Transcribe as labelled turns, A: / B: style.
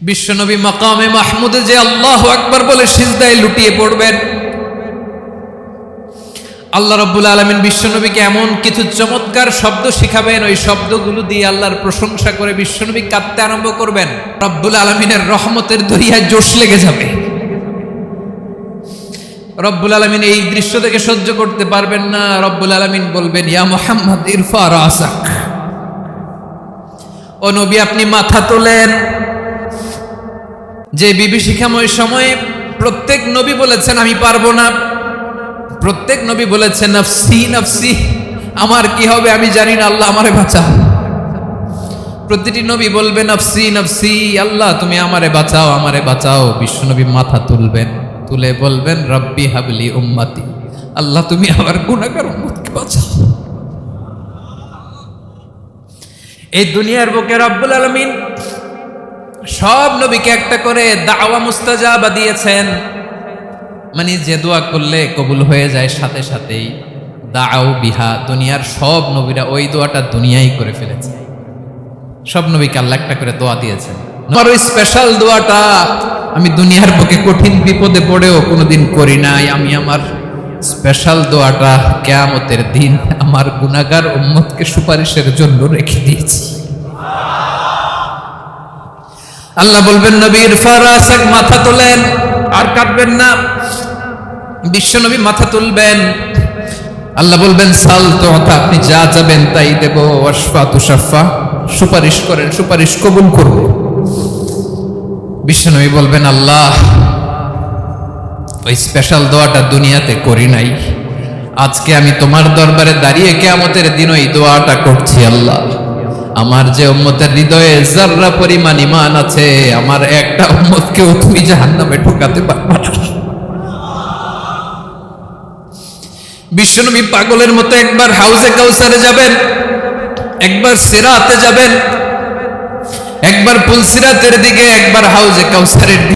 A: বিশ্বনবী মাকামে মাহমুদে যে আল্লাহু আকবার বলে সিজদায় লুটিয়ে পড়বেন, আল্লাহ রাব্বুল আলামিন বিশ্বনবীকে এমন কিছু চমৎকার শব্দ শিখাবেন, ওই শব্দগুলো দিয়ে আল্লাহর প্রশংসা করে বিশ্বনবী কাঁদতে আরম্ভ করবেন। রব্বুল আলামিনের রহমতের দরিয়ায় জোশ লেগে যাবে। রব্বুল আলামিন এই দৃশ্য থেকে সহ্য করতে পারবেন না। রব্বুল আলামিন বলবেন, ইয়া মুহাম্মদ ইরফা রাসাক, ও নবী আপনি মাথা তোলেন। যে বিভীষিকাময় সময়ে প্রত্যেক নবী বলেছেন আমি পারবো না, প্রত্যেক নবী বলেছেন নফসি নফসি, আমার কি হবে আমি জানি না, আল্লাহ আমারে বাঁচাও। প্রতিটি নবী বলবে নফসি নফসি, আল্লাহ তুমি আমারে বাঁচাও আমারে বাঁচাও। বিশ্বনবী মাথা তুলবেন, তুলে বলবেন রব্বি হাবলি উম্মতি, আল্লাহ তুমি আমার গুনাহগার উম্মতকে বাঁচাও। এই দুনিয়ার বুকে রব্বুল আলামিন সব নবীকে একটা করে দাওয়া মুস্তাজাবা দিয়েছেন, মানে যে দোয়া করলে কবুল হয়ে যায় সাথে সাথেই। দাও বিহা, দুনিয়ার সব নবীরা ওই দোয়াটা দুনিয়ায় করে ফেলেছে। সব নবীকে আল্লাহ একটা করে দোয়া দিয়েছেন। আমার ওই স্পেশাল দোয়াটা আমি দুনিয়ার বুকে কঠিন বিপদে পড়েও কোনোদিন করি নাই। আমি আমার স্পেশাল দোয়াটা কিয়ামতের দিন আমার গুনাহগার উম্মতকে সুপারিশের জন্য রেখে দিয়েছি। আল্লাহ বলবেন নবী ইরফা রাসাক, মাথা তোলেন, আর কাটবেন না। বিশ্বনবী মাথা তুলবেন, আল্লাহ বলবেন সাল তুতা, আপনি যা চাবেন তাই দেব। ওয়াশফা তুশাফা, সুপারিশ করেন, সুপারিশ কবুল করব। বিশ্বনবী বলবেন আল্লাহ ওই স্পেশাল দোয়াটা দুনিয়াতে করি নাই, আজকে আমি তোমার দরবারে দাঁড়িয়ে কিয়ামতের দিন ওই দোয়াটা করছি। আল্লাহ আমার যে উম্মতের হৃদয়ে যাররা পরিমাণ ঈমান আছে, আমার একটা উম্মতকেও তুমি জাহান্নামে ঢোকাতে পারবে না। বিশ্বনবী পাগলের মতো একবার হাউজে কাউসারে যাবেন, একবার সিরাতে যাবেন, একবার পুলসিরাতের দিকে, একবার হাউজে কাউসারের দিকে।